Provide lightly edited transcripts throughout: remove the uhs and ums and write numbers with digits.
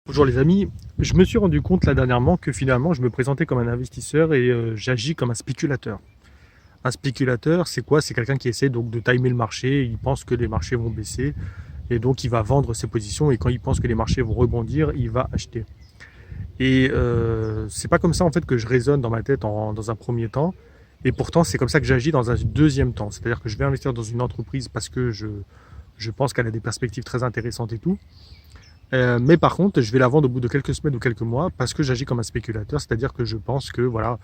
Bonjour les amis, je me suis rendu compte là dernièrement que finalement je me présentais comme un investisseur et j'agis comme un spéculateur. Un spéculateur, c'est quoi? C'est quelqu'un qui essaie donc de timer le marché, il pense que les marchés vont baisser et donc il va vendre ses positions et quand il pense que les marchés vont rebondir, il va acheter. Et c'est pas comme ça en fait que je raisonne dans ma tête dans un premier temps et pourtant c'est comme ça que j'agis dans un deuxième temps. C'est-à-dire que je vais investir dans une entreprise parce que je pense qu'elle a des perspectives très intéressantes et tout. Mais par contre, je vais la vendre au bout de quelques semaines ou quelques mois parce que j'agis comme un spéculateur, c'est-à-dire que je pense que voilà,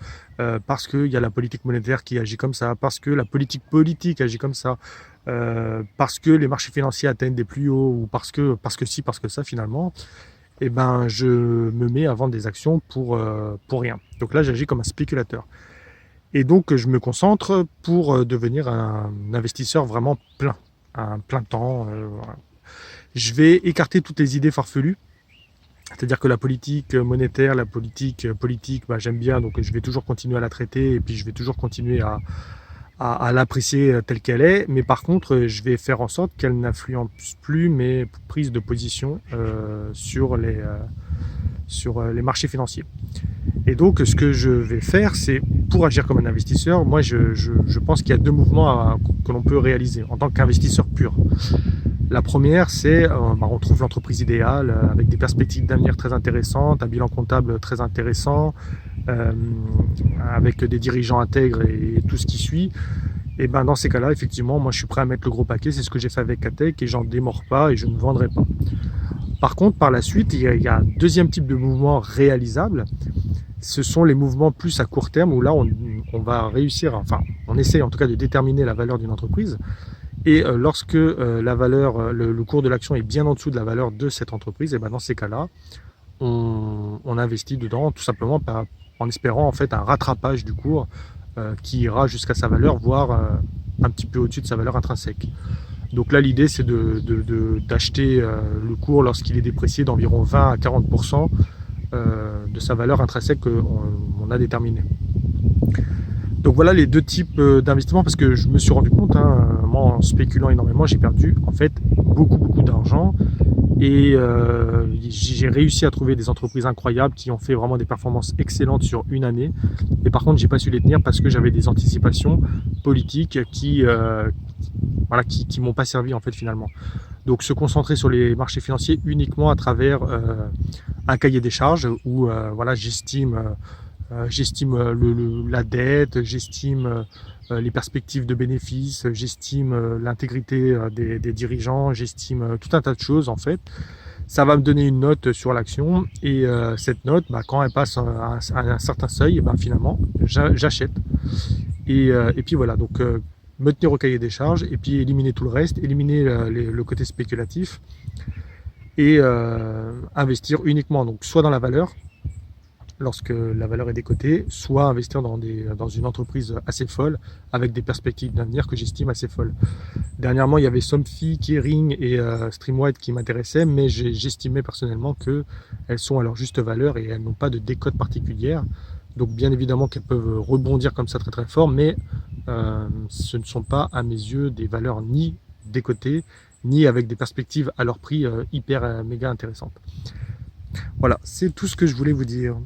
parce qu'il y a la politique monétaire qui agit comme ça, parce que la politique agit comme ça, parce que les marchés financiers atteignent des plus hauts ou parce que si, parce que ça finalement, eh ben je me mets à vendre des actions pour rien. Donc là, j'agis comme un spéculateur. Et donc, je me concentre pour devenir un investisseur vraiment plein, un plein temps. Voilà. Je vais écarter toutes les idées farfelues. C'est-à-dire que la politique monétaire, la politique, bah, j'aime bien, donc je vais toujours continuer à la traiter et puis je vais toujours continuer à l'apprécier telle qu'elle est. Mais par contre, je vais faire en sorte qu'elle n'influence plus mes prises de position sur les marchés financiers. Et donc, ce que je vais faire, c'est pour agir comme un investisseur, moi, je pense qu'il y a deux mouvements que l'on peut réaliser en tant qu'investisseur pur. La première, c'est on trouve l'entreprise idéale avec des perspectives d'avenir très intéressantes, un bilan comptable très intéressant, euh, avec des dirigeants intègres et tout ce qui suit. Et ben dans ces cas-là, effectivement, moi je suis prêt à mettre le gros paquet. C'est ce que j'ai fait avec Atec et j'en démords pas et je ne vendrai pas. Par contre, par la suite, il y a un deuxième type de mouvement réalisable. Ce sont les mouvements plus à court terme où là on va réussir, enfin on essaye en tout cas de déterminer la valeur d'une entreprise. Et lorsque la valeur, le cours de l'action est bien en dessous de la valeur de cette entreprise, et ben dans ces cas-là, on investit dedans tout simplement en espérant en fait un rattrapage du cours qui ira jusqu'à sa valeur, voire un petit peu au-dessus de sa valeur intrinsèque. Donc là, l'idée, c'est d'acheter le cours lorsqu'il est déprécié d'environ 20 à 40% de sa valeur intrinsèque qu'on a déterminée. Donc voilà les deux types d'investissements parce que je me suis rendu compte, moi en spéculant énormément, j'ai perdu en fait beaucoup d'argent et j'ai réussi à trouver des entreprises incroyables qui ont fait vraiment des performances excellentes sur une année. Et par contre, j'ai pas su les tenir parce que j'avais des anticipations politiques qui m'ont pas servi en fait finalement. Donc se concentrer sur les marchés financiers uniquement à travers un cahier des charges où voilà j'estime la dette, j'estime les perspectives de bénéfices, j'estime l'intégrité des dirigeants, j'estime tout un tas de choses en fait. Ça va me donner une note sur l'action et cette note, bah, quand elle passe à un certain seuil, bah, finalement, j'achète. Et puis voilà, donc me tenir au cahier des charges et puis éliminer tout le reste, éliminer le côté spéculatif et investir uniquement donc soit dans la valeur, lorsque la valeur est décotée, soit investir dans une entreprise assez folle, avec des perspectives d'avenir que j'estime assez folles. Dernièrement, il y avait Somfy, Kering et Streamwide qui m'intéressaient, mais j'estimais personnellement qu'elles sont à leur juste valeur et elles n'ont pas de décote particulière. Donc bien évidemment qu'elles peuvent rebondir comme ça très très fort, mais ce ne sont pas à mes yeux des valeurs ni décotées, ni avec des perspectives à leur prix hyper méga intéressantes. Voilà, c'est tout ce que je voulais vous dire.